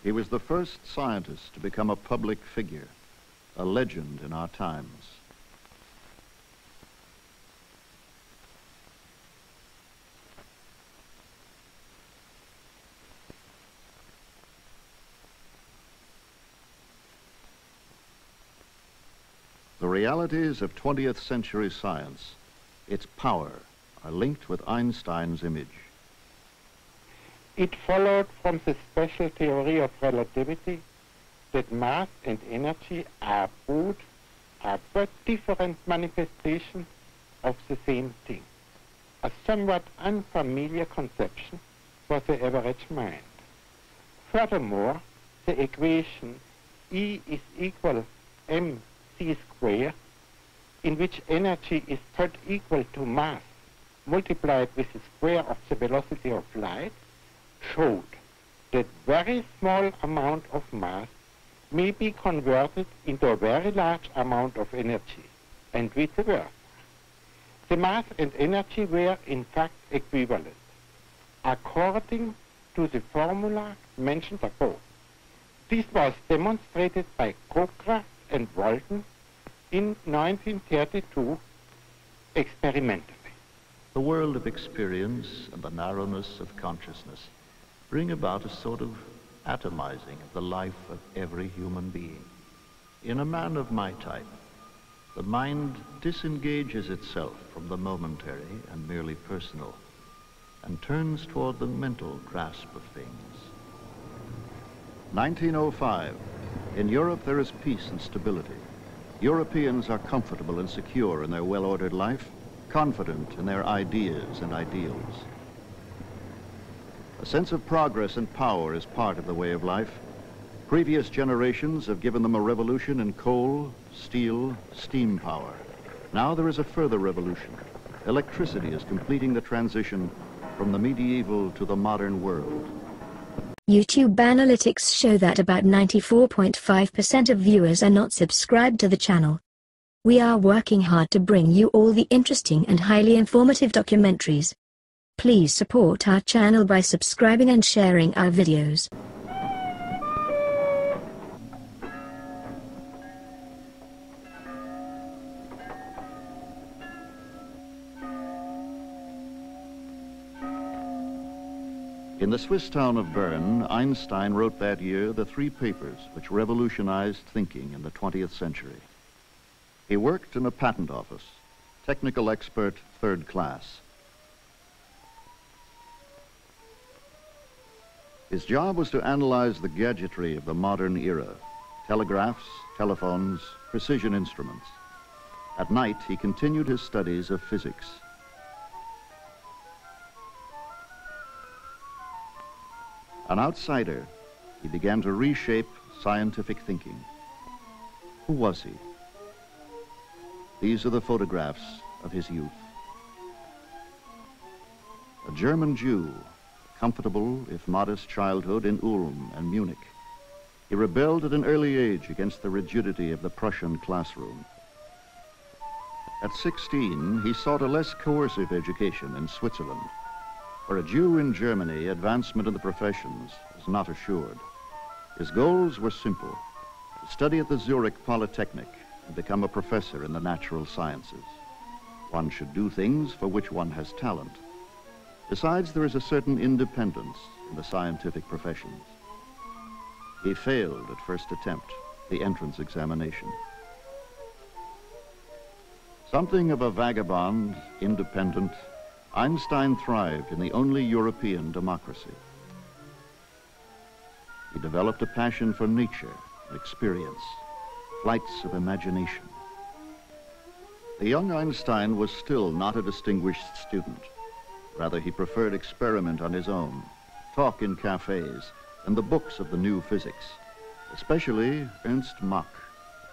He was the first scientist to become a public figure, a legend in our times. The realities of 20th century science, its power, are linked with Einstein's image. It followed from the special theory of relativity that mass and energy are but different manifestations of the same thing, a somewhat unfamiliar conception for the average mind. Furthermore, the equation E is equal mc square, in which energy is thought equal to mass multiplied with the square of the velocity of light, showed that very small amount of mass may be converted into a very large amount of energy, and vice versa. The mass and energy were in fact equivalent, according to the formula mentioned above. This was demonstrated by Cockcroft and Walton in 1932 experimentally. The world of experience and the narrowness of consciousness bring about a sort of atomizing of the life of every human being. In a man of my type, the mind disengages itself from the momentary and merely personal and turns toward the mental grasp of things. 1905. In Europe there is peace and stability. Europeans are comfortable and secure in their well-ordered life, confident in their ideas and ideals. A sense of progress and power is part of the way of life. Previous generations have given them a revolution in coal, steel, steam power. Now there is a further revolution. Electricity is completing the transition from the medieval to the modern world. YouTube analytics show that about 94.5% of viewers are not subscribed to the channel. We are working hard to bring you all the interesting and highly informative documentaries. Please support our channel by subscribing and sharing our videos. In the Swiss town of Bern, Einstein wrote that year the 3 papers which revolutionized thinking in the 20th century. He worked in a patent office, technical expert, 3rd class. His job was to analyze the gadgetry of the modern era, telegraphs, telephones, precision instruments. At night, he continued his studies of physics. An outsider, he began to reshape scientific thinking. Who was he? These are the photographs of his youth. A German Jew, comfortable if modest childhood in Ulm and Munich. He rebelled at an early age against the rigidity of the Prussian classroom. At 16, he sought a less coercive education in Switzerland. For a Jew in Germany, advancement in the professions was not assured. His goals were simple: to study at the Zurich Polytechnic and become a professor in the natural sciences. One should do things for which one has talent. Besides, there is a certain independence in the scientific professions. He failed at first attempt, the entrance examination. Something of a vagabond, independent, Einstein thrived in the only European democracy. He developed a passion for nature and experience, flights of imagination. The young Einstein was still not a distinguished student. Rather, he preferred experiment on his own, talk in cafes, and the books of the new physics, especially Ernst Mach,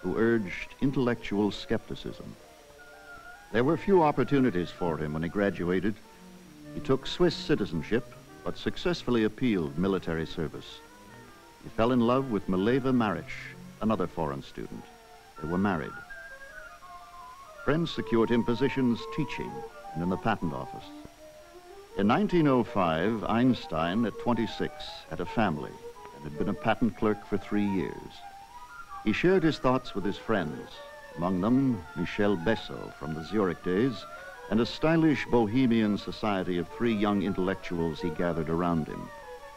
who urged intellectual skepticism. There were few opportunities for him when he graduated. He took Swiss citizenship, but successfully appealed military service. He fell in love with Mileva Maric, another foreign student. They were married. Friends secured him positions teaching and in the patent office. In 1905, Einstein, at 26, had a family and had been a patent clerk for 3 years. He shared his thoughts with his friends, among them Michel Bessel from the Zurich days, and a stylish bohemian society of 3 young intellectuals he gathered around him,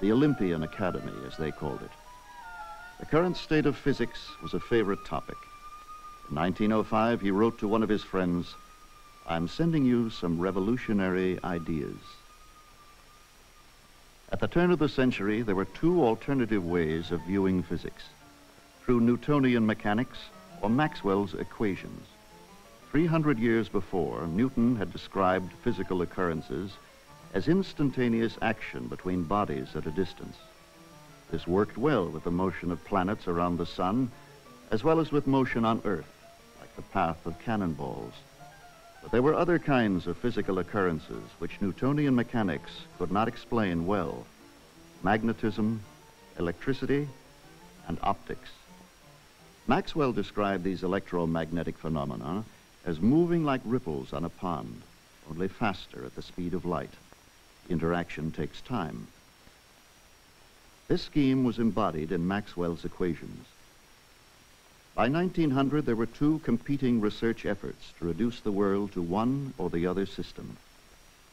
the Olympian Academy, as they called it. The current state of physics was a favorite topic. In 1905, he wrote to one of his friends, "I'm sending you some revolutionary ideas." At the turn of the century, there were 2 alternative ways of viewing physics: through Newtonian mechanics or Maxwell's equations. 300 years before, Newton had described physical occurrences as instantaneous action between bodies at a distance. This worked well with the motion of planets around the sun, as well as with motion on Earth, like the path of cannonballs. But there were other kinds of physical occurrences which Newtonian mechanics could not explain well: magnetism, electricity, and optics. Maxwell described these electromagnetic phenomena as moving like ripples on a pond, only faster at the speed of light. Interaction takes time. This scheme was embodied in Maxwell's equations. By 1900, there were 2 competing research efforts to reduce the world to one or the other system.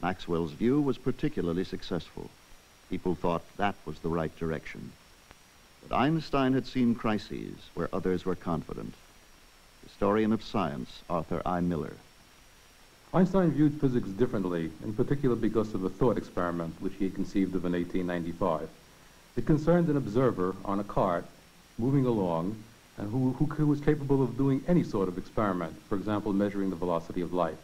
Maxwell's view was particularly successful. People thought that was the right direction. But Einstein had seen crises where others were confident. Historian of science, Arthur I. Miller. Einstein viewed physics differently, in particular because of a thought experiment which he had conceived of in 1895. It concerned an observer on a cart moving along and who was capable of doing any sort of experiment, for example, measuring the velocity of light.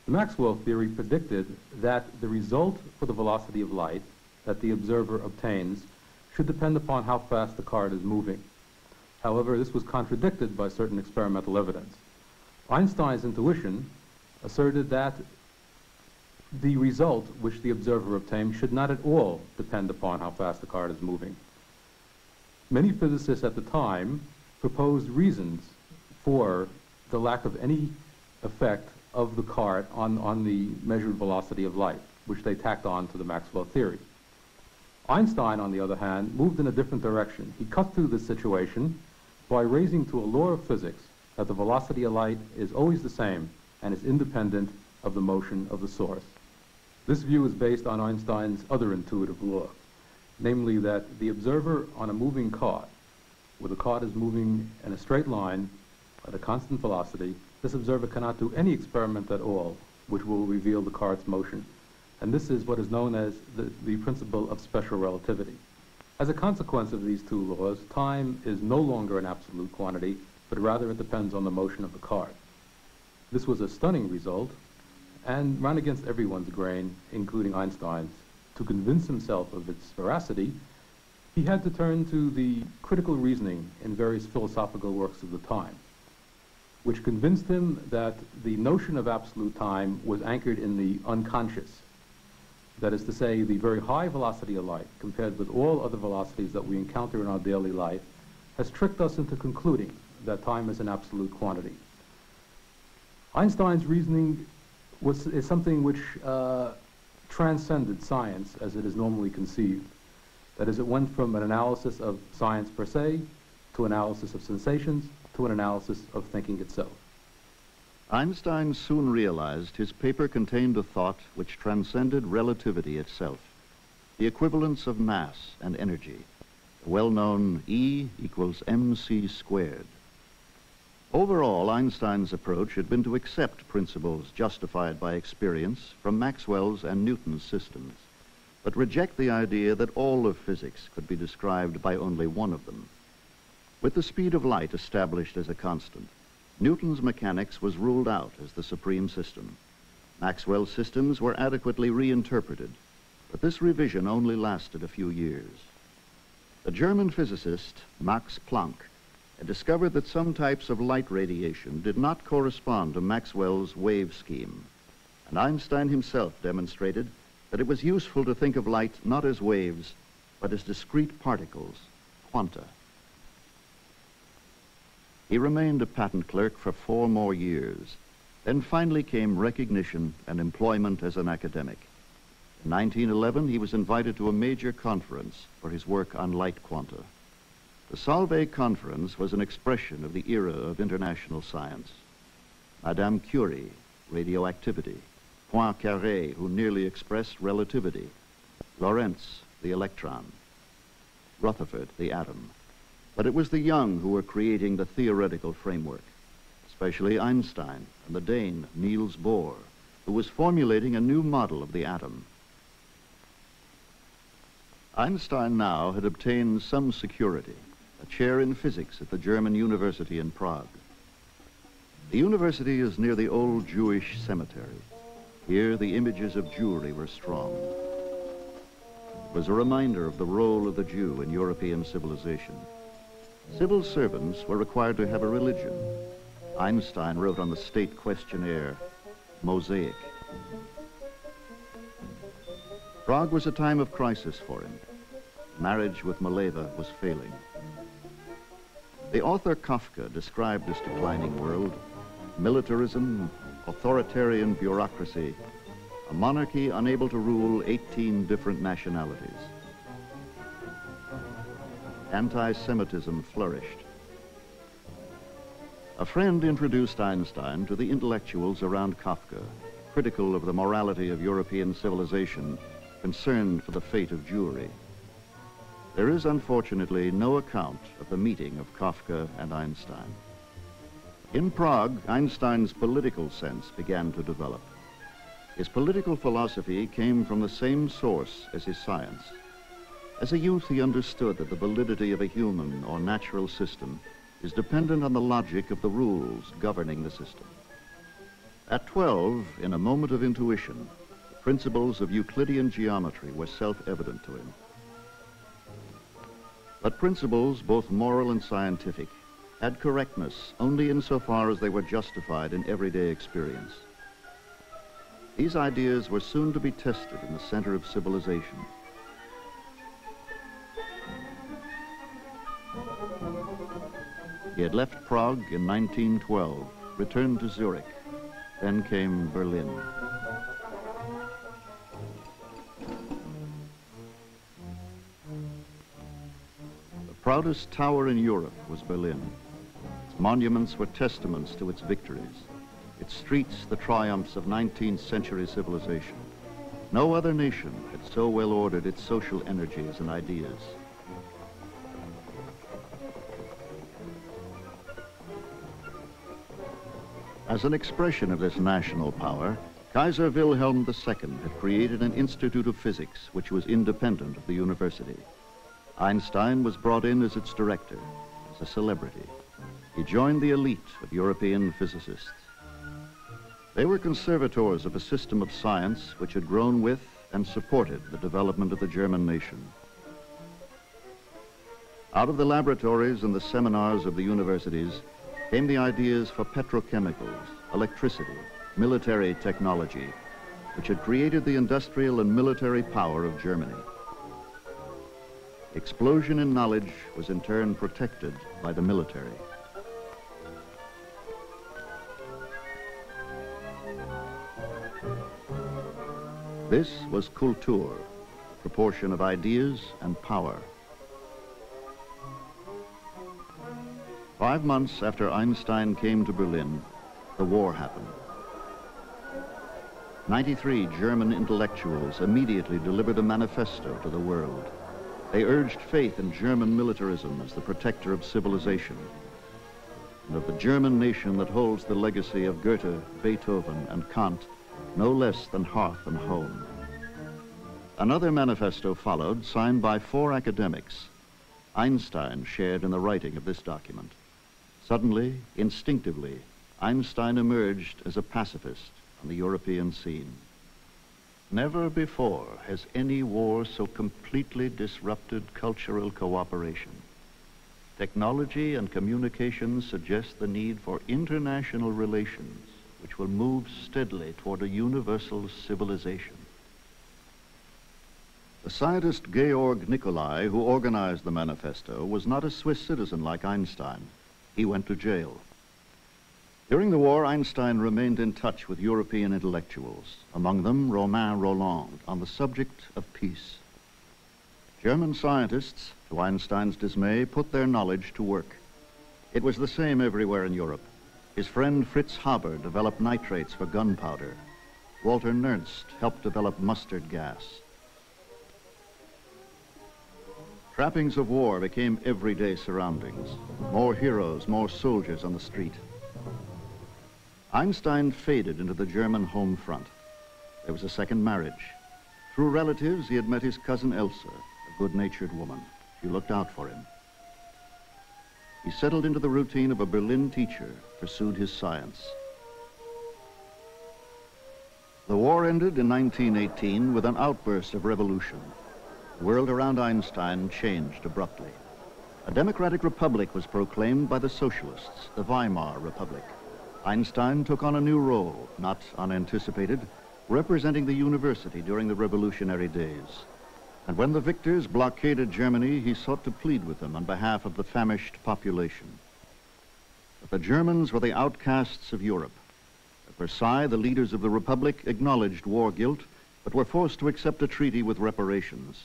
The Maxwell theory predicted that the result for the velocity of light that the observer obtains should depend upon how fast the cart is moving. However, this was contradicted by certain experimental evidence. Einstein's intuition asserted that the result which the observer obtained should not at all depend upon how fast the cart is moving. Many physicists at the time proposed reasons for the lack of any effect of the cart on the measured velocity of light, which they tacked on to the Maxwell theory. Einstein, on the other hand, moved in a different direction. He cut through this situation by raising to a law of physics that the velocity of light is always the same and is independent of the motion of the source. This view is based on Einstein's other intuitive law, namely that the observer on a moving cart, where the cart is moving in a straight line at a constant velocity, this observer cannot do any experiment at all which will reveal the cart's motion. And this is what is known as the principle of special relativity. As a consequence of these 2 laws, time is no longer an absolute quantity, but rather it depends on the motion of the cart. This was a stunning result and ran against everyone's grain, including Einstein's. To convince himself of its veracity, he had to turn to the critical reasoning in various philosophical works of the time, which convinced him that the notion of absolute time was anchored in the unconscious. That is to say, the very high velocity of light, compared with all other velocities that we encounter in our daily life, has tricked us into concluding that time is an absolute quantity. Einstein's reasoning is something which transcended science as it is normally conceived. That is, it went from an analysis of science per se, to analysis of sensations, to an analysis of thinking itself. Einstein soon realized his paper contained a thought which transcended relativity itself, the equivalence of mass and energy, the well-known E equals mc squared. Overall, Einstein's approach had been to accept principles justified by experience from Maxwell's and Newton's systems, but reject the idea that all of physics could be described by only one of them. With the speed of light established as a constant, Newton's mechanics was ruled out as the supreme system. Maxwell's systems were adequately reinterpreted, but this revision only lasted a few years. The German physicist Max Planck had discovered that some types of light radiation did not correspond to Maxwell's wave scheme, and Einstein himself demonstrated that it was useful to think of light not as waves, but as discrete particles, quanta. He remained a patent clerk for 4 more years. Then finally came recognition and employment as an academic. In 1911, he was invited to a major conference for his work on light quanta. The Solvay Conference was an expression of the era of international science. Madame Curie, radioactivity. Poincaré, who nearly expressed relativity. Lorentz, the electron. Rutherford, the atom. But it was the young who were creating the theoretical framework, especially Einstein and the Dane, Niels Bohr, who was formulating a new model of the atom. Einstein now had obtained some security, a chair in physics at the German University in Prague. The university is near the old Jewish cemetery. Here, the images of Jewry were strong. It was a reminder of the role of the Jew in European civilization. Civil servants were required to have a religion. Einstein wrote on the state questionnaire, Mosaic. Prague was a time of crisis for him. Marriage with Mileva was failing. The author Kafka described this declining world: militarism, authoritarian bureaucracy, a monarchy unable to rule 18 different nationalities. Anti-Semitism flourished. A friend introduced Einstein to the intellectuals around Kafka, critical of the morality of European civilization, concerned for the fate of Jewry. There is unfortunately no account of the meeting of Kafka and Einstein. In Prague, Einstein's political sense began to develop. His political philosophy came from the same source as his science. As a youth, he understood that the validity of a human or natural system is dependent on the logic of the rules governing the system. At 12, in a moment of intuition, the principles of Euclidean geometry were self-evident to him. But principles, both moral and scientific, had correctness only insofar as they were justified in everyday experience. These ideas were soon to be tested in the center of civilization. He had left Prague in 1912, returned to Zurich. Then came Berlin. The proudest tower in Europe was Berlin. Its monuments were testaments to its victories. Its streets the triumphs of 19th century civilization. No other nation had so well ordered its social energies and ideas. As an expression of this national power, Kaiser Wilhelm II had created an Institute of Physics which was independent of the university. Einstein was brought in as its director, as a celebrity. He joined the elite of European physicists. They were conservators of a system of science which had grown with and supported the development of the German nation. Out of the laboratories and the seminars of the universities came the ideas for petrochemicals, electricity, military technology, which had created the industrial and military power of Germany. Explosion in knowledge was in turn protected by the military. This was Kultur, the proportion of ideas and power. 5 months after Einstein came to Berlin, the war happened. 93 German intellectuals immediately delivered a manifesto to the world. They urged faith in German militarism as the protector of civilization, and of the German nation that holds the legacy of Goethe, Beethoven, and Kant, no less than hearth and home. Another manifesto followed, signed by 4 academics. Einstein shared in the writing of this document. Suddenly, instinctively, Einstein emerged as a pacifist on the European scene. Never before has any war so completely disrupted cultural cooperation. Technology and communication suggest the need for international relations, which will move steadily toward a universal civilization. The scientist Georg Nicolai, who organized the manifesto, was not a Swiss citizen like Einstein. He went to jail. During the war, Einstein remained in touch with European intellectuals, among them Romain Rolland, on the subject of peace. German scientists, to Einstein's dismay, put their knowledge to work. It was the same everywhere in Europe. His friend Fritz Haber developed nitrates for gunpowder. Walter Nernst helped develop mustard gas. Trappings of war became everyday surroundings. More heroes, more soldiers on the street. Einstein faded into the German home front. There was a second marriage. Through relatives, he had met his cousin Elsa, a good-natured woman. She looked out for him. He settled into the routine of a Berlin teacher, pursued his science. The war ended in 1918 with an outburst of revolution. The world around Einstein changed abruptly. A democratic republic was proclaimed by the socialists, the Weimar Republic. Einstein took on a new role, not unanticipated, representing the university during the revolutionary days. And when the victors blockaded Germany, he sought to plead with them on behalf of the famished population. But the Germans were the outcasts of Europe. At Versailles, the leaders of the Republic acknowledged war guilt, but were forced to accept a treaty with reparations.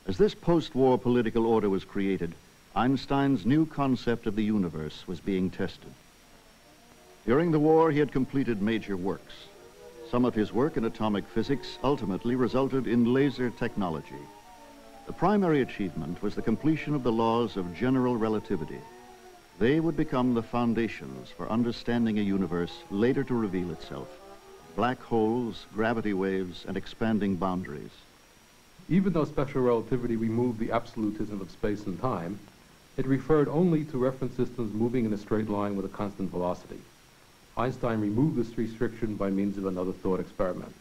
As this post-war political order was created, Einstein's new concept of the universe was being tested. During the war, he had completed major works. Some of his work in atomic physics ultimately resulted in laser technology. The primary achievement was the completion of the laws of general relativity. They would become the foundations for understanding a universe later to reveal itself. Black holes, gravity waves, and expanding boundaries. Even though special relativity removed the absolutism of space and time, it referred only to reference systems moving in a straight line with a constant velocity. Einstein removed this restriction by means of another thought experiment.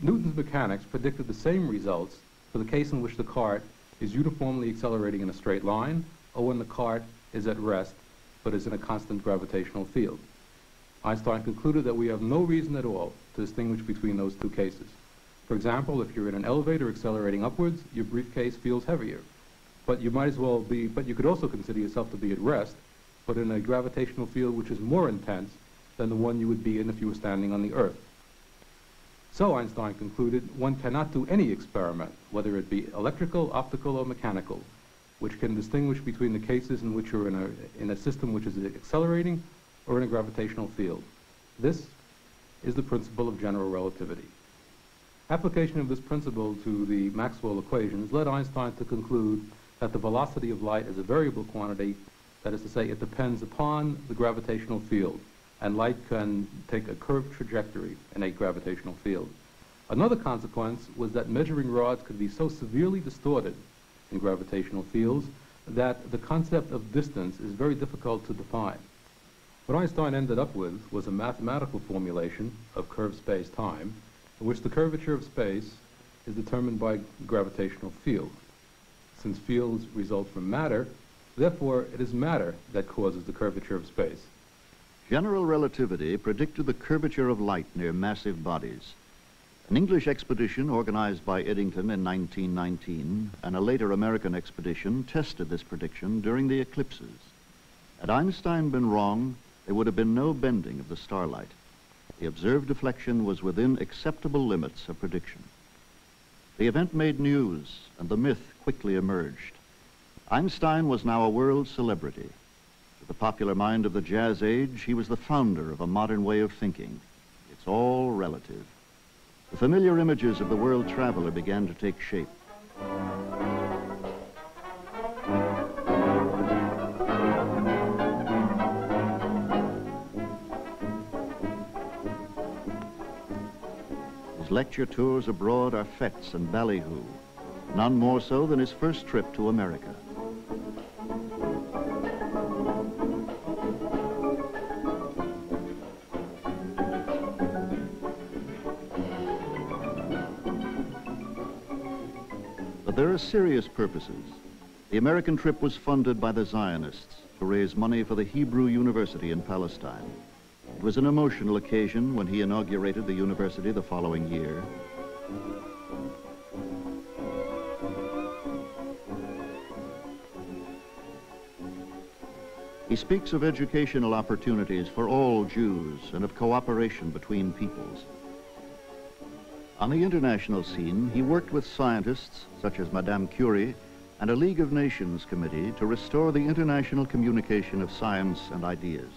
Newton's mechanics predicted the same results for the case in which the cart is uniformly accelerating in a straight line, or when the cart is at rest but is in a constant gravitational field. Einstein concluded that we have no reason at all to distinguish between those two cases. For example, if you're in an elevator accelerating upwards, your briefcase feels heavier. But you could also consider yourself to be at rest, but in a gravitational field which is more intense than the one you would be in if you were standing on the Earth. So Einstein concluded one cannot do any experiment, whether it be electrical, optical, or mechanical, which can distinguish between the cases in which you're in a system which is accelerating or in a gravitational field. This is the principle of general relativity. Application of this principle to the Maxwell equations led Einstein to conclude that the velocity of light is a variable quantity, that is to say, it depends upon the gravitational field, and light can take a curved trajectory in a gravitational field. Another consequence was that measuring rods could be so severely distorted in gravitational fields that the concept of distance is very difficult to define. What Einstein ended up with was a mathematical formulation of curved space-time, in which the curvature of space is determined by gravitational field. Since fields result from matter, therefore it is matter that causes the curvature of space. General relativity predicted the curvature of light near massive bodies. An English expedition organized by Eddington in 1919 and a later American expedition tested this prediction during the eclipses. Had Einstein been wrong, there would have been no bending of the starlight. The observed deflection was within acceptable limits of prediction. The event made news, and the myth quickly emerged. Einstein was now a world celebrity. To the popular mind of the Jazz Age, he was the founder of a modern way of thinking. It's all relative. The familiar images of the world traveler began to take shape. His lecture tours abroad are fetes and ballyhoo, none more so than his first trip to America. But there are serious purposes. The American trip was funded by the Zionists to raise money for the Hebrew University in Palestine. It was an emotional occasion when he inaugurated the university the following year. He speaks of educational opportunities for all Jews and of cooperation between peoples. On the international scene, he worked with scientists such as Madame Curie and a League of Nations committee to restore the international communication of science and ideas.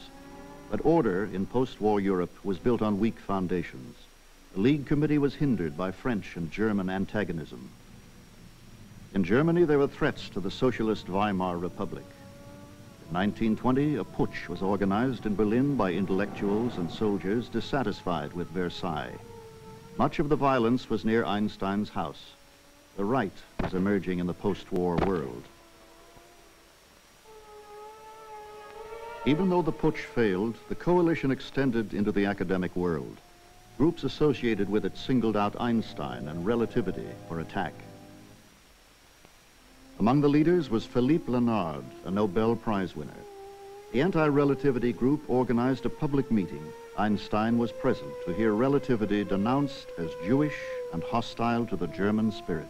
But order in post-war Europe was built on weak foundations. The League committee was hindered by French and German antagonism. In Germany, there were threats to the socialist Weimar Republic. In 1920, a putsch was organized in Berlin by intellectuals and soldiers dissatisfied with Versailles. Much of the violence was near Einstein's house. The right was emerging in the post-war world. Even though the putsch failed, the coalition extended into the academic world. Groups associated with it singled out Einstein and relativity for attack. Among the leaders was Philippe Lenard, a Nobel Prize winner. The anti-relativity group organized a public meeting. Einstein was present to hear relativity denounced as Jewish and hostile to the German spirit.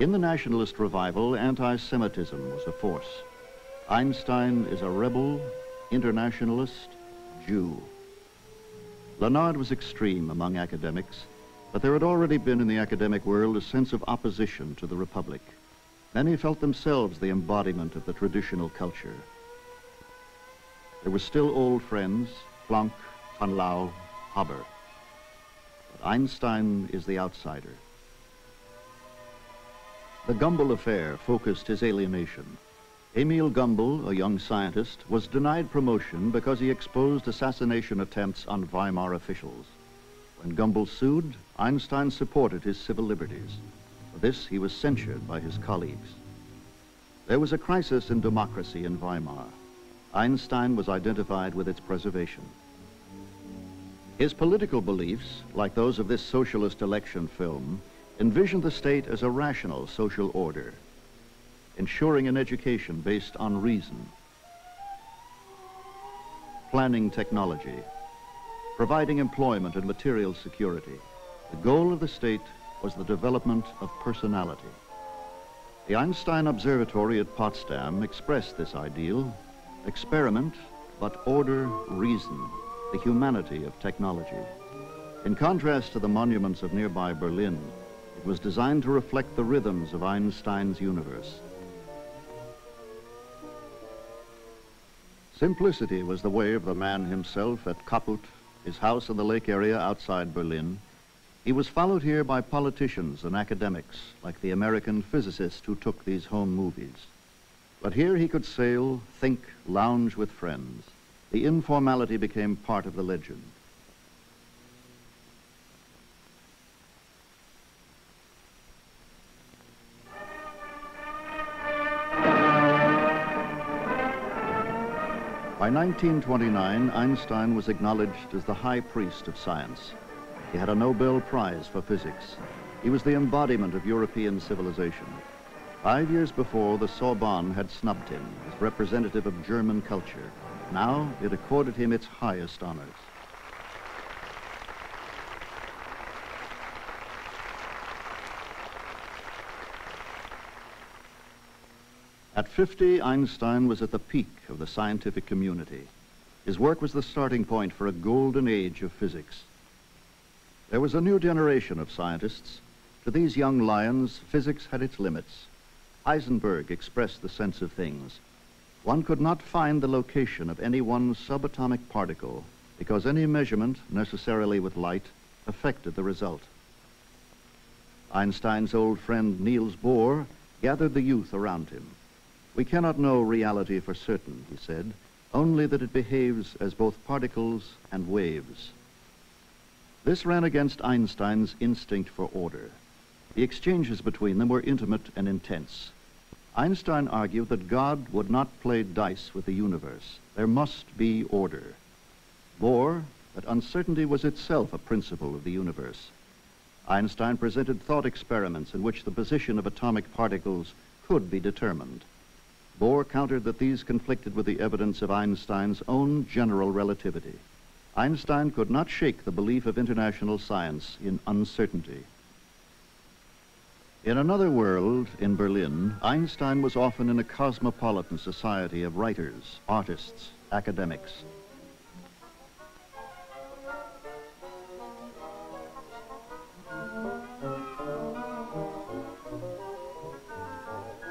In the nationalist revival, anti-Semitism was a force. Einstein is a rebel, internationalist, Jew. Lenard was extreme among academics, but there had already been in the academic world a sense of opposition to the Republic. Many felt themselves the embodiment of the traditional culture. There were still old friends, Planck, von Lau, Haber. But Einstein is the outsider. The Gumbel affair focused his alienation. Emil Gumbel, a young scientist, was denied promotion because he exposed assassination attempts on Weimar officials. When Gumbel sued, Einstein supported his civil liberties. For this, he was censured by his colleagues. There was a crisis in democracy in Weimar. Einstein was identified with its preservation. His political beliefs, like those of this socialist election film, envisioned the state as a rational social order, ensuring an education based on reason, planning technology, providing employment and material security. The goal of the state was the development of personality. The Einstein Observatory at Potsdam expressed this ideal: experiment, but order, reason, the humanity of technology. In contrast to the monuments of nearby Berlin, it was designed to reflect the rhythms of Einstein's universe. Simplicity was the way of the man himself at Kaput, his house in the lake area outside Berlin. He was followed here by politicians and academics, like the American physicist who took these home movies. But here he could sail, think, lounge with friends. The informality became part of the legend. By 1929, Einstein was acknowledged as the high priest of science. He had a Nobel Prize for physics. He was the embodiment of European civilization. 5 years before, the Sorbonne had snubbed him as representative of German culture. Now it accorded him its highest honors. At 50, Einstein was at the peak of the scientific community. His work was the starting point for a golden age of physics. There was a new generation of scientists. To these young lions, physics had its limits. Heisenberg expressed the sense of things. One could not find the location of any one subatomic particle because any measurement, necessarily with light, affected the result. Einstein's old friend Niels Bohr gathered the youth around him. "We cannot know reality for certain," he said, "only that it behaves as both particles and waves." This ran against Einstein's instinct for order. The exchanges between them were intimate and intense. Einstein argued that God would not play dice with the universe. There must be order. Bohr, that uncertainty was itself a principle of the universe. Einstein presented thought experiments in which the position of atomic particles could be determined. Bohr countered that these conflicted with the evidence of Einstein's own general relativity. Einstein could not shake the belief of international science in uncertainty. In another world, in Berlin, Einstein was often in a cosmopolitan society of writers, artists, academics.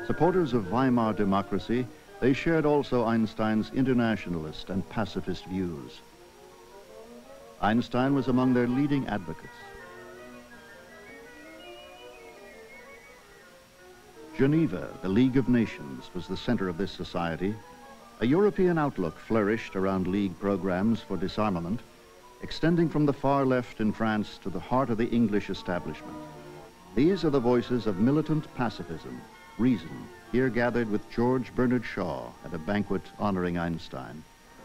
Supporters of Weimar democracy, they shared also Einstein's internationalist and pacifist views. Einstein was among their leading advocates. Geneva, the League of Nations, was the center of this society. A European outlook flourished around League programs for disarmament, extending from the far left in France to the heart of the English establishment. These are the voices of militant pacifism, reason, here gathered with George Bernard Shaw at a banquet honoring Einstein.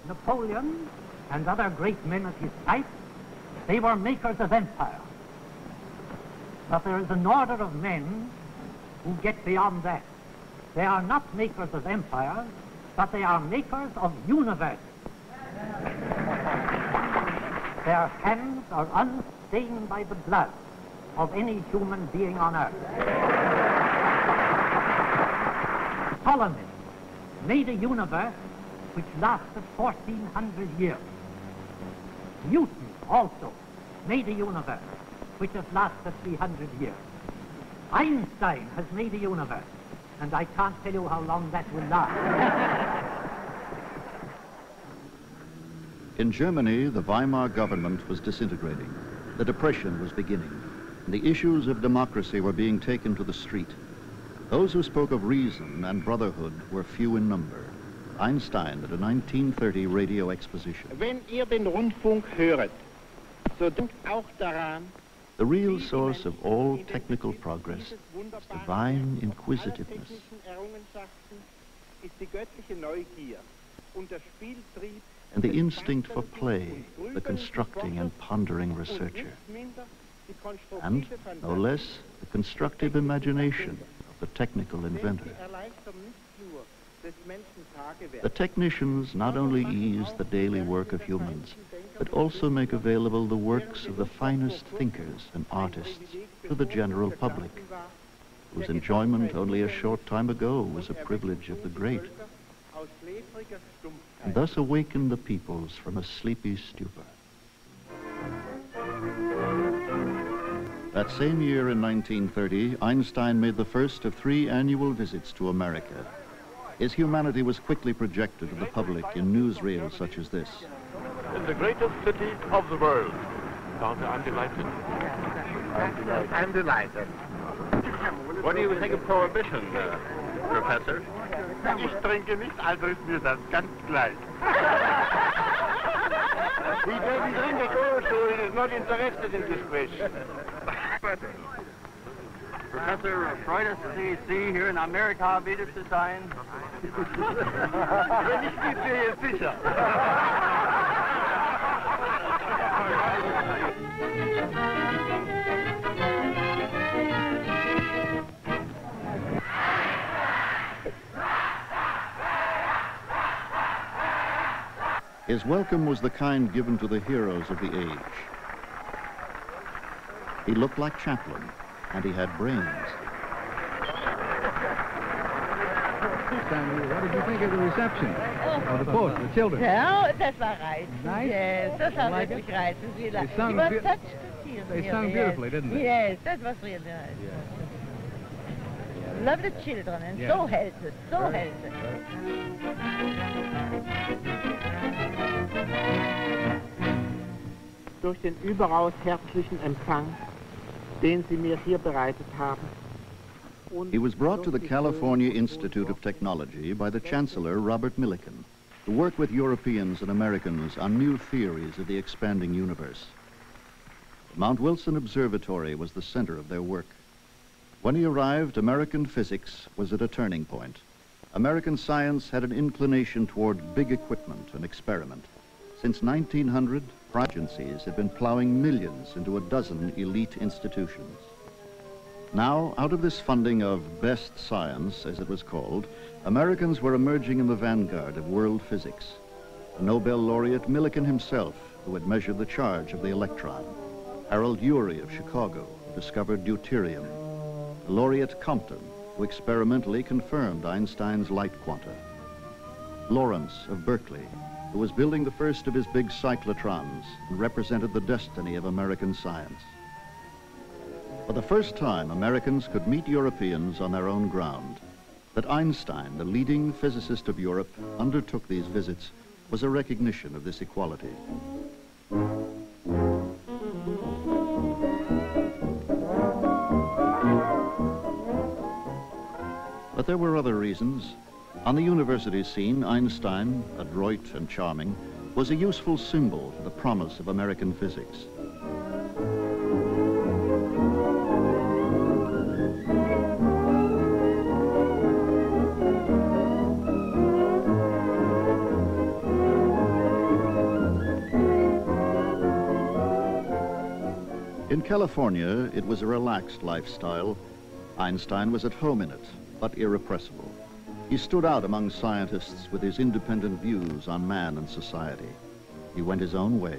Napoleon and other great men of his type, they were makers of empire. But there is an order of men who get beyond that. They are not makers of empires, but they are makers of universes. Their hands are unstained by the blood of any human being on earth. Ptolemy made a universe which lasted 1,400 years. Newton also made a universe which has lasted 300 years. Einstein has made a universe, and I can't tell you how long that will last. In Germany, the Weimar government was disintegrating. The Depression was beginning, and the issues of democracy were being taken to the street. Those who spoke of reason and brotherhood were few in number. Einstein at a 1930 radio exposition. Wenn ihr den Rundfunk höret, so denkt auch daran. The real source of all technical progress is divine inquisitiveness. And the instinct for play, the constructing and pondering researcher. And, no less, the constructive imagination of the technical inventor. The technicians not only ease the daily work of humans, but also make available the works of the finest thinkers and artists to the general public, whose enjoyment only a short time ago was a privilege of the great, and thus awaken the peoples from a sleepy stupor. That same year in 1930, Einstein made the first of 3 annual visits to America. His humanity was quickly projected to the public in newsreels such as this. In the greatest city of the world. I'm delighted. I'm delighted. What do you think of prohibition, Professor? Ich trinke nicht, also ist mir das ganz gleich. He doesn't drink at all, so he is not interested in this question. Professor, freut es Sie hier in Amerika wieder zu sein? Wenn ich nicht sehe, sicher. His welcome was the kind given to the heroes of the age. He looked like Chaplin, and he had brains. What did you think of the reception? Of the post, the children? Ja, das war reizend. Nice? Yes, das war Like wirklich it? reizend. They sung beautifully, didn't they? Yes, that was really nice. Love the children, and so healthy, so healthy. Durch den überaus herzlichen Empfang, den Sie mir hier bereitet haben. He was brought to the California Institute of Technology by the Chancellor, Robert Millikan, to work with Europeans and Americans on new theories of the expanding universe. Mount Wilson Observatory was the center of their work. When he arrived, American physics was at a turning point. American science had an inclination toward big equipment and experiment. Since 1900, agencies had been plowing millions into a dozen elite institutions. Now, out of this funding of best science, as it was called, Americans were emerging in the vanguard of world physics. The Nobel laureate Millikan himself, who had measured the charge of the electron. Harold Urey of Chicago, who discovered deuterium. Laureate Compton, who experimentally confirmed Einstein's light quanta. Lawrence of Berkeley, who was building the first of his big cyclotrons and represented the destiny of American science. For the first time, Americans could meet Europeans on their own ground. That Einstein, the leading physicist of Europe, undertook these visits was a recognition of this equality. But there were other reasons. On the university scene, Einstein, adroit and charming, was a useful symbol for the promise of American physics. In California, it was a relaxed lifestyle. Einstein was at home in it, but irrepressible. He stood out among scientists with his independent views on man and society. He went his own way.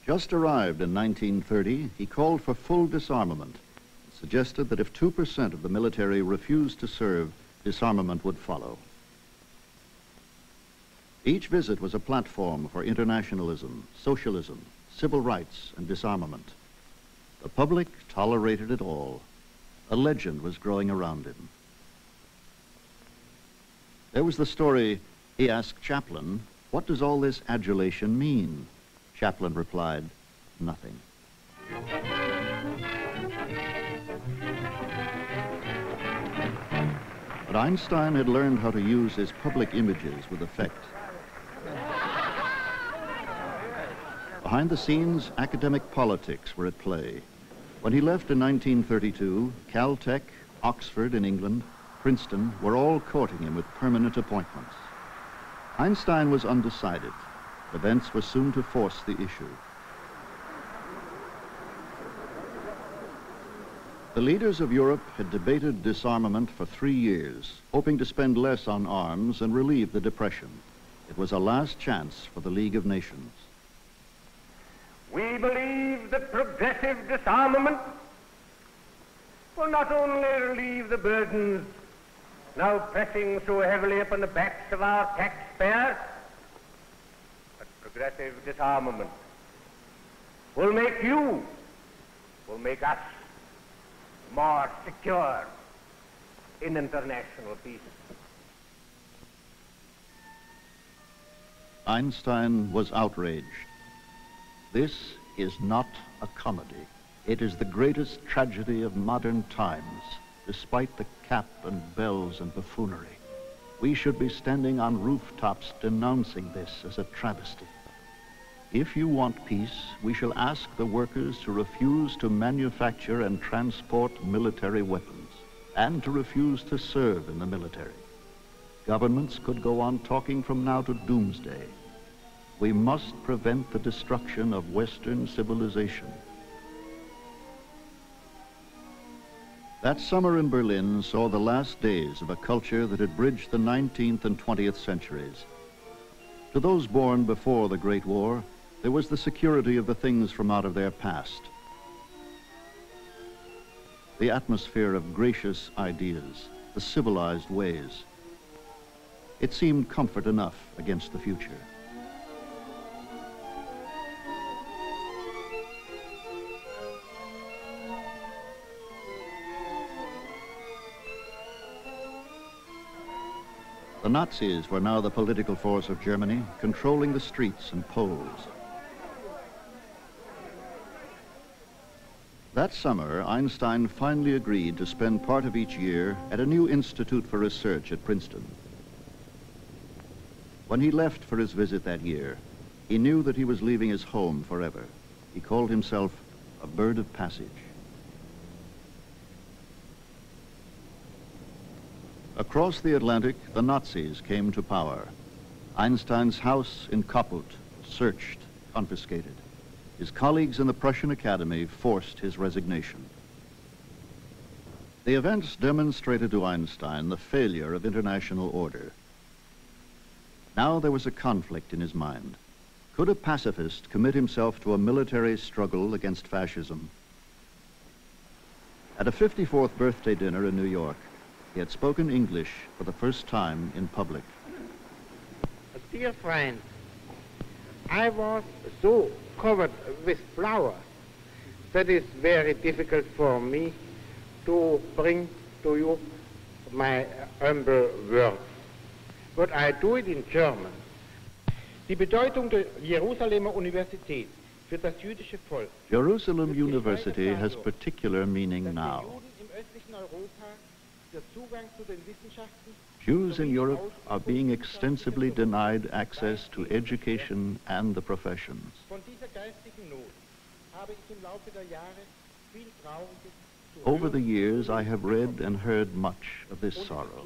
Just arrived in 1930, he called for full disarmament, and suggested that if 2% of the military refused to serve, disarmament would follow. Each visit was a platform for internationalism, socialism, civil rights, and disarmament. The public tolerated it all. A legend was growing around him. There was the story, he asked Chaplin, "What does all this adulation mean?" Chaplin replied, "Nothing." But Einstein had learned how to use his public images with effect. Behind the scenes, academic politics were at play. When he left in 1932, Caltech, Oxford in England, Princeton were all courting him with permanent appointments. Einstein was undecided. Events were soon to force the issue. The leaders of Europe had debated disarmament for 3 years, hoping to spend less on arms and relieve the depression. It was a last chance for the League of Nations. We believe that progressive disarmament will not only relieve the burdens now pressing so heavily upon the backs of our taxpayers, but progressive disarmament will make us more secure in international peace. Einstein was outraged. This is not a comedy. It is the greatest tragedy of modern times, despite the cap and bells and buffoonery. We should be standing on rooftops denouncing this as a travesty. If you want peace, we shall ask the workers to refuse to manufacture and transport military weapons, and to refuse to serve in the military. Governments could go on talking from now to doomsday. We must prevent the destruction of Western civilization. That summer in Berlin saw the last days of a culture that had bridged the 19th and 20th centuries. To those born before the Great War, there was the security of the things from out of their past. The atmosphere of gracious ideas, the civilized ways. It seemed comfort enough against the future. The Nazis were now the political force of Germany, controlling the streets and polls. That summer, Einstein finally agreed to spend part of each year at a new institute for research at Princeton. When he left for his visit that year, he knew that he was leaving his home forever. He called himself a bird of passage. Across the Atlantic, the Nazis came to power. Einstein's house in Kaput was searched, confiscated. His colleagues in the Prussian Academy forced his resignation. The events demonstrated to Einstein the failure of international order. Now there was a conflict in his mind. Could a pacifist commit himself to a military struggle against fascism? At a 54th birthday dinner in New York, he had spoken English for the first time in public. Dear friends, I was so covered with flowers that it's very difficult for me to bring to you my humble words. But I do it in German. Die Bedeutung der Jerusalemer Universität für das jüdische Volk. Jerusalem University has particular meaning now. Jews in Europe are being extensively denied access to education and the professions. Over the years, I have read and heard much of this sorrow.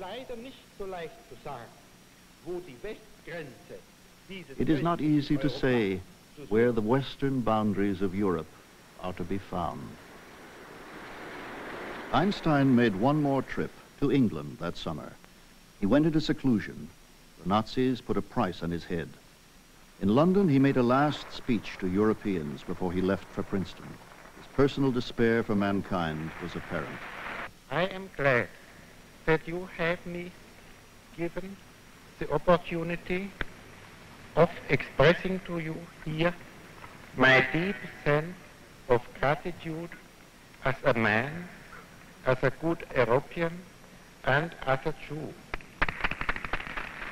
It is not easy to say where the western boundaries of Europe are to be found. Einstein made one more trip to England that summer. He went into seclusion. The Nazis put a price on his head. In London, he made a last speech to Europeans before he left for Princeton. His personal despair for mankind was apparent. I am glad that you have me given the opportunity of expressing to you here my deep sense of gratitude as a man, as a good European, and as a Jew.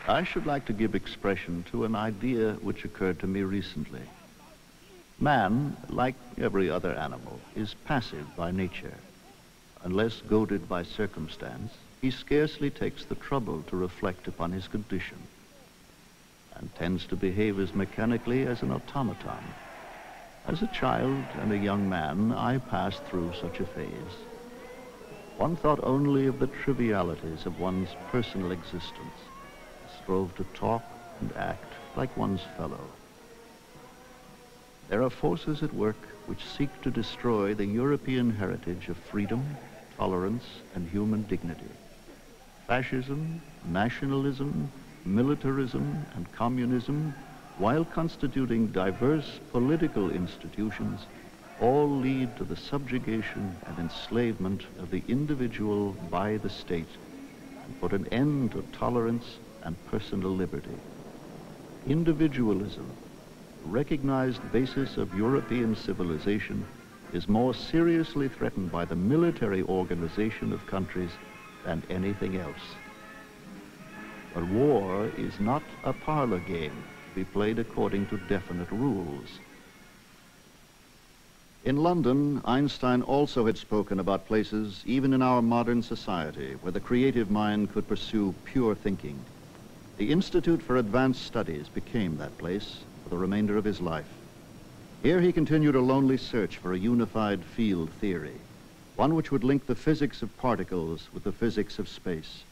I should like to give expression to an idea which occurred to me recently. Man, like every other animal, is passive by nature. Unless goaded by circumstance, he scarcely takes the trouble to reflect upon his condition and tends to behave as mechanically as an automaton. As a child and a young man, I passed through such a phase. One thought only of the trivialities of one's personal existence, strove to talk and act like one's fellow. There are forces at work which seek to destroy the European heritage of freedom, tolerance, and human dignity. Fascism, nationalism, militarism, and communism, while constituting diverse political institutions, all lead to the subjugation and enslavement of the individual by the state and put an end to tolerance and personal liberty. Individualism, the recognized basis of European civilization, is more seriously threatened by the military organization of countries than anything else. But war is not a parlor game to be played according to definite rules. In London, Einstein also had spoken about places, even in our modern society, where the creative mind could pursue pure thinking. The Institute for Advanced Studies became that place for the remainder of his life. Here he continued a lonely search for a unified field theory, one which would link the physics of particles with the physics of space.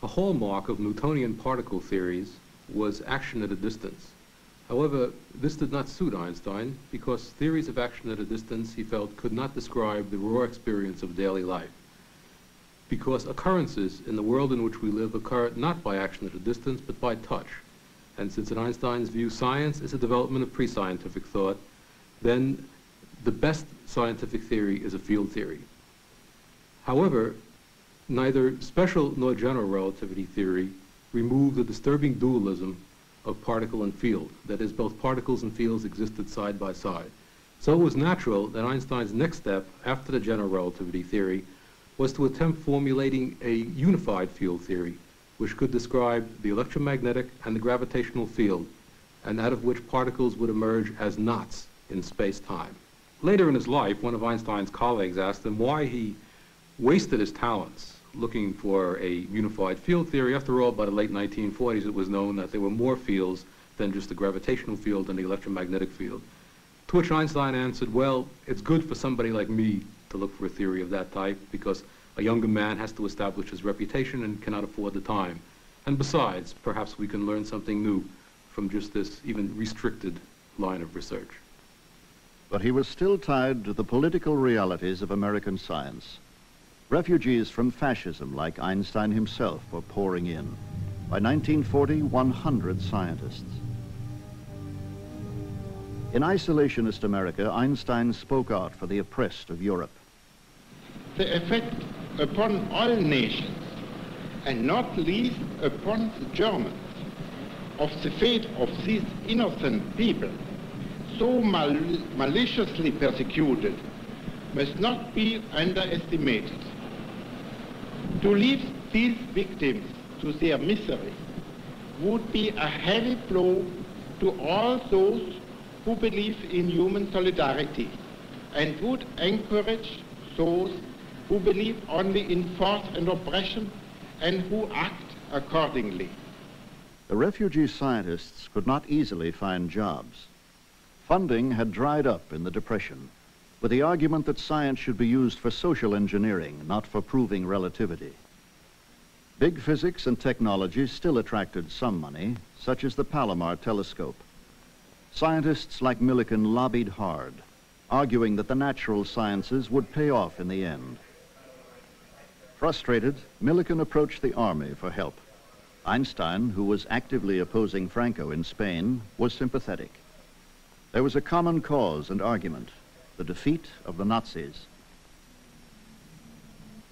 A hallmark of Newtonian particle theories was action at a distance. However, this did not suit Einstein because theories of action at a distance, he felt, could not describe the raw experience of daily life. Because occurrences in the world in which we live occur not by action at a distance, but by touch. And since in Einstein's view science is a development of pre-scientific thought, then the best scientific theory is a field theory. However, neither special nor general relativity theory remove the disturbing dualism of particle and field. That is, both particles and fields existed side by side. So it was natural that Einstein's next step after the general relativity theory was to attempt formulating a unified field theory which could describe the electromagnetic and the gravitational field, and out of which particles would emerge as knots in space-time. Later in his life, one of Einstein's colleagues asked him why he wasted his talents looking for a unified field theory. After all, by the late 1940s, it was known that there were more fields than just the gravitational field and the electromagnetic field. To which Einstein answered, well, it's good for somebody like me to look for a theory of that type because a younger man has to establish his reputation and cannot afford the time. And besides, perhaps we can learn something new from just this even restricted line of research. But he was still tied to the political realities of American science. Refugees from fascism, like Einstein himself, were pouring in. By 1940, 100 scientists. In isolationist America, Einstein spoke out for the oppressed of Europe. the effect upon all nations, and not least upon the Germans, of the fate of these innocent people, so maliciously persecuted, must not be underestimated. To leave these victims to their misery would be a heavy blow to all those who believe in human solidarity and would encourage those who believe only in force and oppression and who act accordingly. The refugee scientists could not easily find jobs. Funding had dried up in the Depression, with the argument that science should be used for social engineering, not for proving relativity. Big physics and technology still attracted some money, such as the Palomar telescope. Scientists like Millikan lobbied hard, arguing that the natural sciences would pay off in the end. Frustrated, Millikan approached the army for help. Einstein, who was actively opposing Franco in Spain, was sympathetic. There was a common cause and argument: the defeat of the Nazis.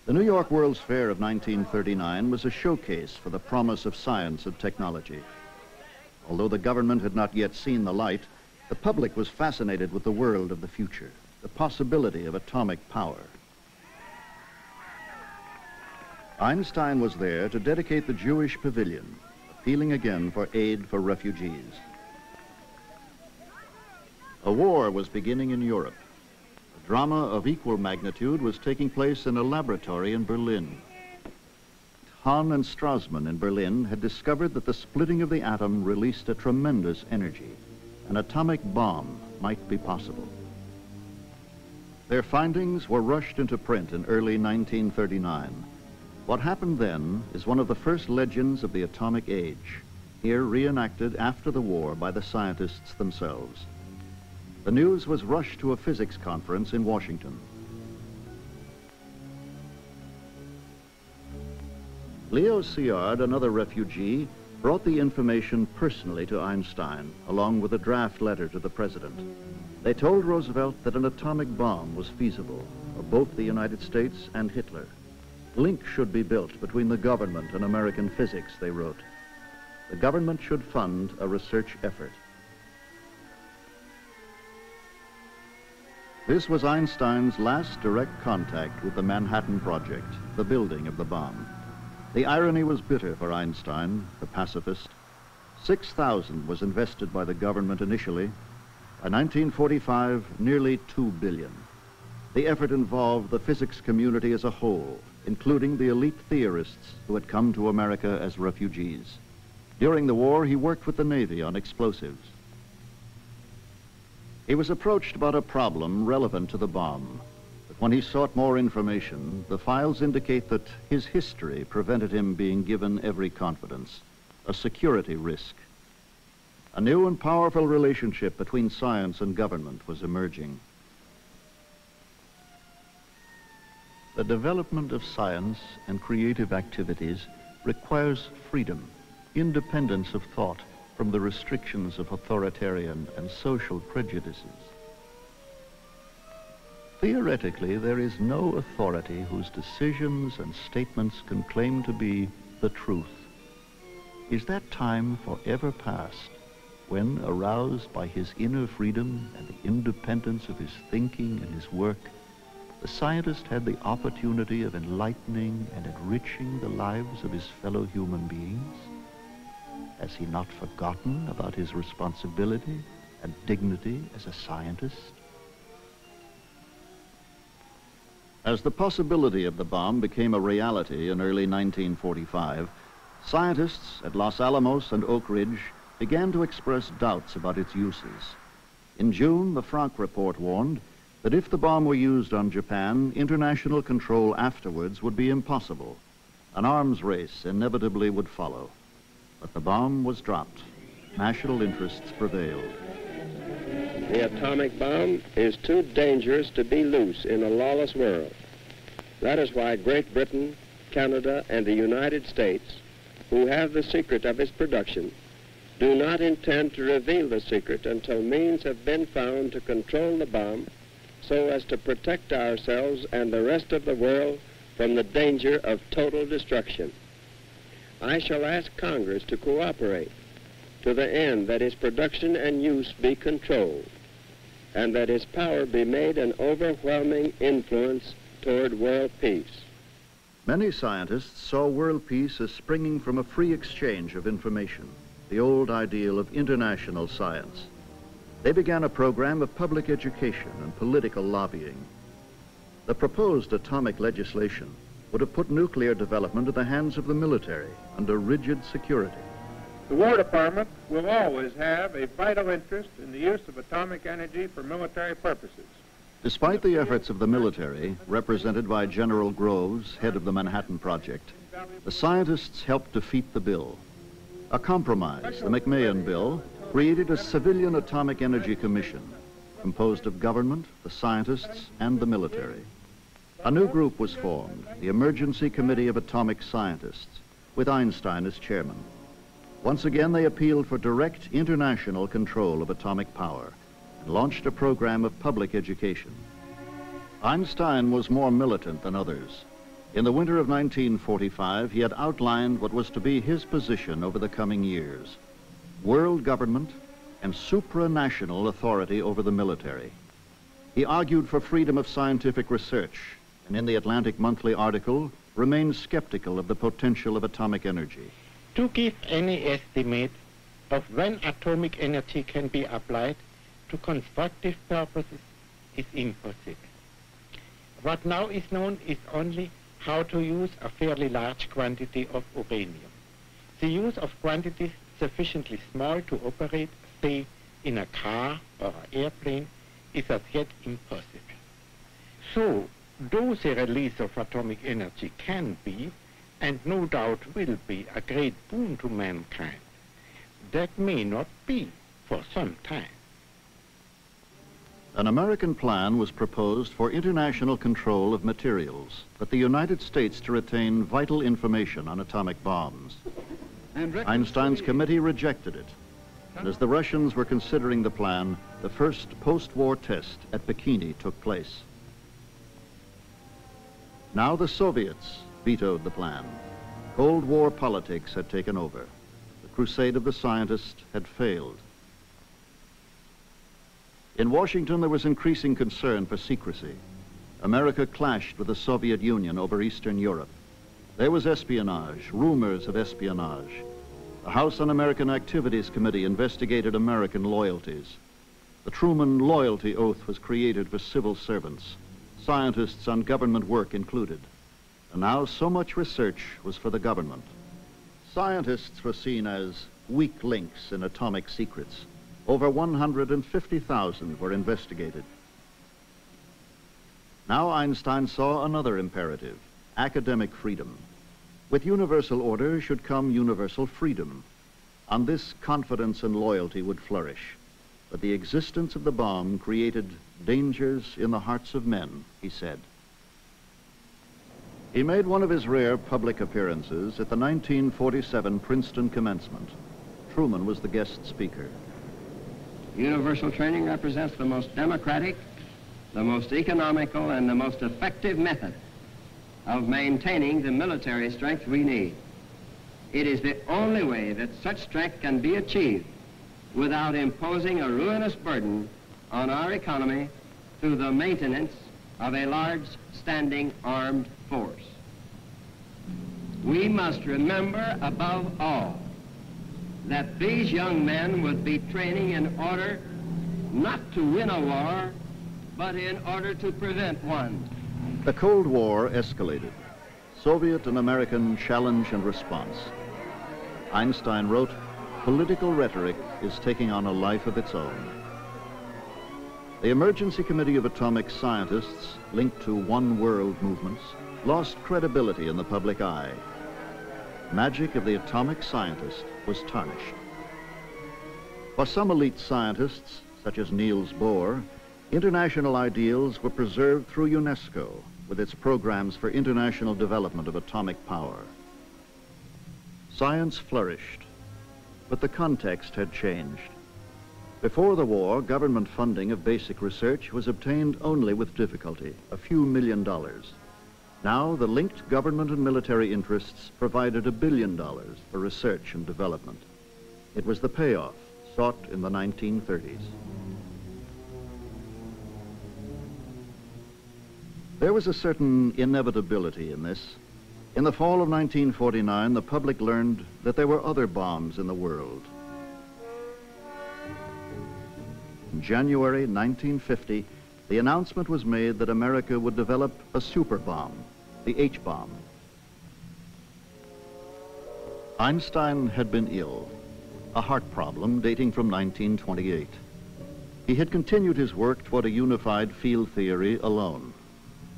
The New York World's Fair of 1939 was a showcase for the promise of science and technology. Although the government had not yet seen the light, the public was fascinated with the world of the future, the possibility of atomic power. Einstein was there to dedicate the Jewish pavilion, appealing again for aid for refugees. A war was beginning in Europe. A drama of equal magnitude was taking place in a laboratory in Berlin. Hahn and Strassmann in Berlin had discovered that the splitting of the atom released a tremendous energy. An atomic bomb might be possible. Their findings were rushed into print in early 1939. What happened then is one of the first legends of the atomic age, here reenacted after the war by the scientists themselves. The news was rushed to a physics conference in Washington. Leo Szilard, another refugee, brought the information personally to Einstein, along with a draft letter to the president. They told Roosevelt that an atomic bomb was feasible for both the United States and Hitler. Links should be built between the government and American physics, they wrote. The government should fund a research effort. This was Einstein's last direct contact with the Manhattan Project, the building of the bomb. The irony was bitter for Einstein, the pacifist. 6,000 was invested by the government initially. By 1945, nearly $2 billion. The effort involved the physics community as a whole, including the elite theorists who had come to America as refugees. During the war, he worked with the Navy on explosives. He was approached about a problem relevant to the bomb. But when he sought more information, the files indicate that his history prevented him being given every confidence, a security risk. A new and powerful relationship between science and government was emerging. The development of science and creative activities requires freedom, independence of thought from the restrictions of authoritarian and social prejudices. Theoretically, there is no authority whose decisions and statements can claim to be the truth. Is that time forever past when, aroused by his inner freedom and the independence of his thinking and his work, the scientist had the opportunity of enlightening and enriching the lives of his fellow human beings? Has he not forgotten about his responsibility and dignity as a scientist? As the possibility of the bomb became a reality in early 1945, scientists at Los Alamos and Oak Ridge began to express doubts about its uses. In June, the Frank report warned that if the bomb were used on Japan, international control afterwards would be impossible. An arms race inevitably would follow. But the bomb was dropped. National interests prevailed. The atomic bomb is too dangerous to be loose in a lawless world. That is why Great Britain, Canada, and the United States, who have the secret of its production, do not intend to reveal the secret until means have been found to control the bomb so as to protect ourselves and the rest of the world from the danger of total destruction. I shall ask Congress to cooperate to the end that its production and use be controlled, and that its power be made an overwhelming influence toward world peace. Many scientists saw world peace as springing from a free exchange of information, the old ideal of international science. They began a program of public education and political lobbying. The proposed atomic legislation would have put nuclear development in the hands of the military under rigid security. The War Department will always have a vital interest in the use of atomic energy for military purposes. Despite the efforts of the military, represented by General Groves, head of the Manhattan Project, the scientists helped defeat the bill. A compromise, the McMahon Bill, created a civilian atomic energy commission composed of government, the scientists, and the military. A new group was formed, the Emergency Committee of Atomic Scientists, with Einstein as chairman. Once again, they appealed for direct international control of atomic power and launched a program of public education. Einstein was more militant than others. In the winter of 1945, he had outlined what was to be his position over the coming years: world government and supranational authority over the military. He argued for freedom of scientific research, and in the Atlantic Monthly article, remained skeptical of the potential of atomic energy. To give any estimate of when atomic energy can be applied to constructive purposes is impossible. What now is known is only how to use a fairly large quantity of uranium. The use of quantities sufficiently small to operate, say, in a car or an airplane, is as yet impossible. So, though the release of atomic energy can be, and no doubt will be, a great boon to mankind, that may not be for some time. An American plan was proposed for international control of materials, but the United States to retain vital information on atomic bombs. Einstein's committee rejected it, and as the Russians were considering the plan, the first post-war test at Bikini took place. Now the Soviets vetoed the plan. Cold War politics had taken over. The crusade of the scientist had failed. In Washington, there was increasing concern for secrecy. America clashed with the Soviet Union over Eastern Europe. There was espionage, rumors of espionage. The House Un-American Activities Committee investigated American loyalties. The Truman Loyalty Oath was created for civil servants, scientists on government work included. And now so much research was for the government. Scientists were seen as weak links in atomic secrets. Over 150,000 were investigated. Now Einstein saw another imperative: academic freedom. With universal order should come universal freedom. On this, confidence and loyalty would flourish. But the existence of the bomb created dangers in the hearts of men, he said. He made one of his rare public appearances at the 1947 Princeton commencement. Truman was the guest speaker. Universal training represents the most democratic, the most economical, and the most effective method of maintaining the military strength we need. It is the only way that such strength can be achieved without imposing a ruinous burden on our economy through the maintenance of a large standing armed force. We must remember above all that these young men would be training in order not to win a war, but in order to prevent one. The Cold War escalated. Soviet and American challenge and response. Einstein wrote, "Political rhetoric is taking on a life of its own." The Emergency Committee of Atomic Scientists, linked to One World movements, lost credibility in the public eye. Magic of the atomic scientist was tarnished. For some elite scientists, such as Niels Bohr, international ideals were preserved through UNESCO with its programs for international development of atomic power. Science flourished, but the context had changed. Before the war, government funding of basic research was obtained only with difficulty, a few $1 million. Now, the linked government and military interests provided $1 billion for research and development. It was the payoff sought in the 1930s. There was a certain inevitability in this. In the fall of 1949, the public learned that there were other bombs in the world. In January 1950, the announcement was made that America would develop a super bomb, the H-bomb. Einstein had been ill, a heart problem dating from 1928. He had continued his work toward a unified field theory alone,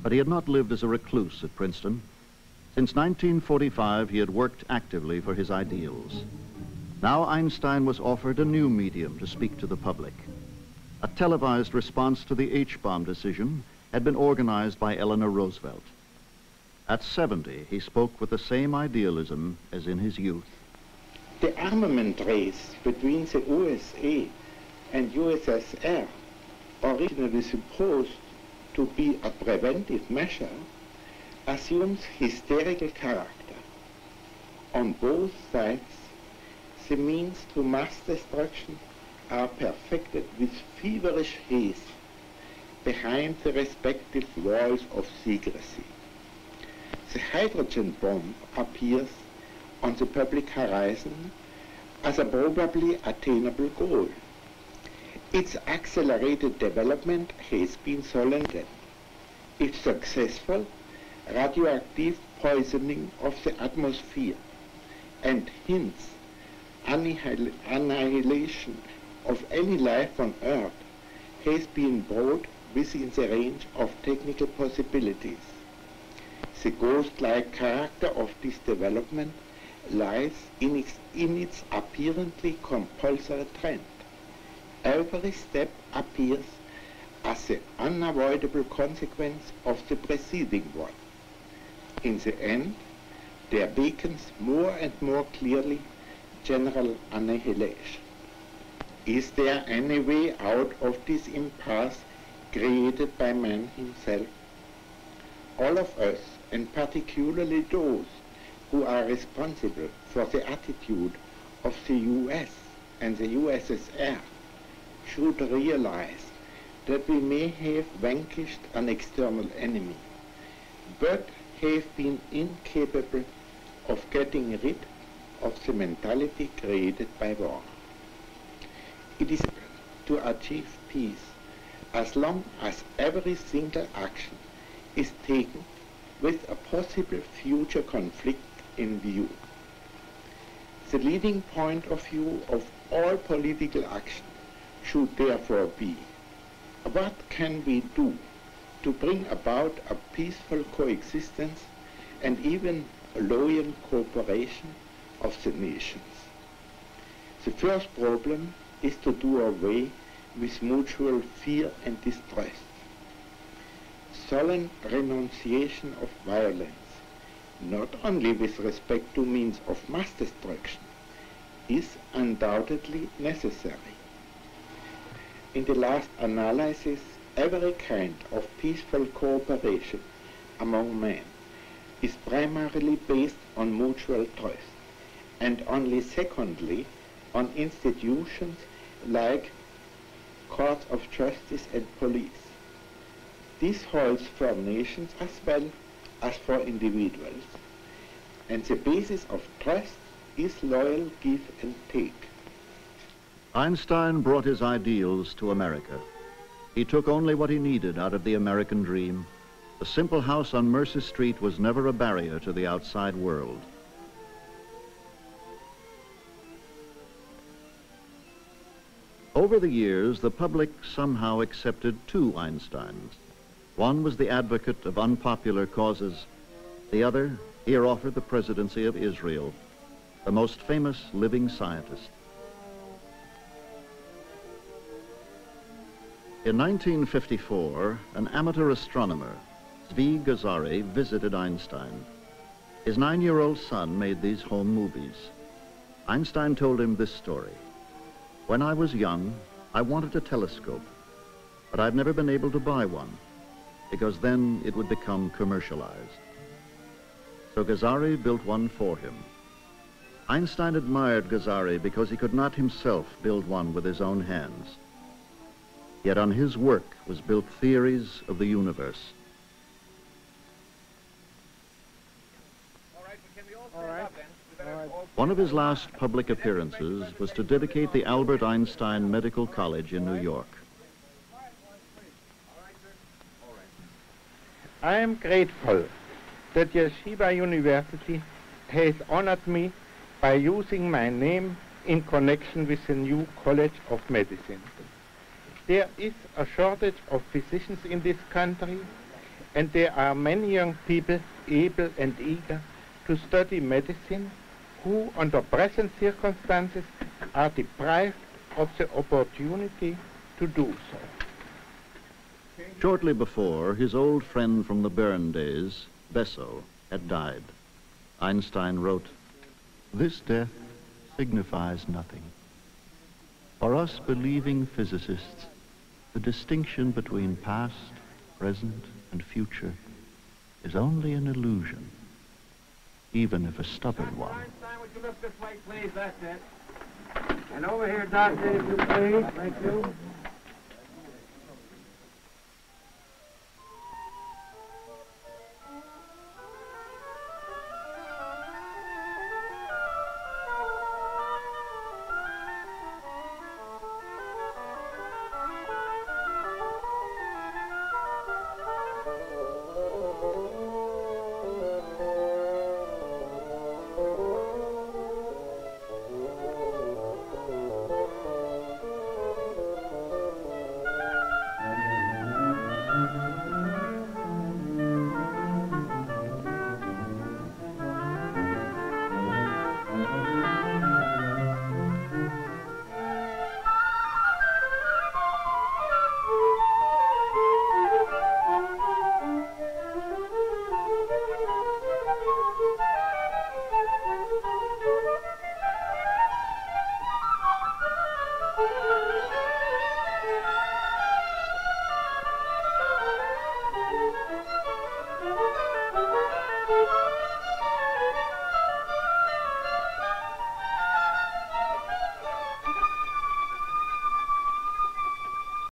but he had not lived as a recluse at Princeton. Since 1945, he had worked actively for his ideals. Now Einstein was offered a new medium to speak to the public. A televised response to the H-bomb decision had been organized by Eleanor Roosevelt. At 70, he spoke with the same idealism as in his youth. The armament race between the USA and USSR, originally supposed to be a preventive measure, assumes hysterical character. On both sides, the means to mass destruction are perfected with feverish haste behind the respective walls of secrecy. The hydrogen bomb appears on the public horizon as a probably attainable goal. Its accelerated development has been solemnized. If successful, radioactive poisoning of the atmosphere and hence annihilation of any life on Earth has been brought within the range of technical possibilities. The ghost-like character of this development lies in its apparently compulsory trend. Every step appears as the unavoidable consequence of the preceding one. In the end, there beacons more and more clearly general annihilation. Is there any way out of this impasse created by man himself? All of us, and particularly those who are responsible for the attitude of the US and the USSR, should realize that we may have vanquished an external enemy, but have been incapable of getting rid of the mentality created by war. It is to achieve peace as long as every single action is taken with a possible future conflict in view. The leading point of view of all political action should therefore be, what can we do to bring about a peaceful coexistence and even a loyal cooperation of the nations? The first problem is to do away with mutual fear and distrust. Solemn renunciation of violence, not only with respect to means of mass destruction, is undoubtedly necessary. In the last analysis, every kind of peaceful cooperation among men is primarily based on mutual trust, and only secondly on institutions like courts of justice and police. This holds for nations as well as for individuals, and the basis of trust is loyal give and take. Einstein brought his ideals to America. He took only what he needed out of the American dream. The simple house on Mercer Street was never a barrier to the outside world. Over the years, the public somehow accepted two Einsteins. One was the advocate of unpopular causes. The other, here offered the presidency of Israel, the most famous living scientist. In 1954, an amateur astronomer, Zvi Gazari, visited Einstein. His 9-year-old son made these home movies. Einstein told him this story. When I was young, I wanted a telescope, but I've never been able to buy one, because then it would become commercialized. So Ghazari built one for him. Einstein admired Ghazari because he could not himself build one with his own hands. Yet on his work was built theories of the universe. One of his last public appearances was to dedicate the Albert Einstein Medical College in New York. I am grateful that Yeshiva University has honored me by using my name in connection with the new College of Medicine. There is a shortage of physicians in this country, and there are many young people able and eager to study medicine who, under present circumstances, are deprived of the opportunity to do so. Shortly before, his old friend from the Bern days, Besso, had died. Einstein wrote, "This death signifies nothing. For us believing physicists, the distinction between past, present, and future is only an illusion, even if a stubborn one." Einstein, would you look this way, please? That's it. And over here, Doctor, if you please. Thank you.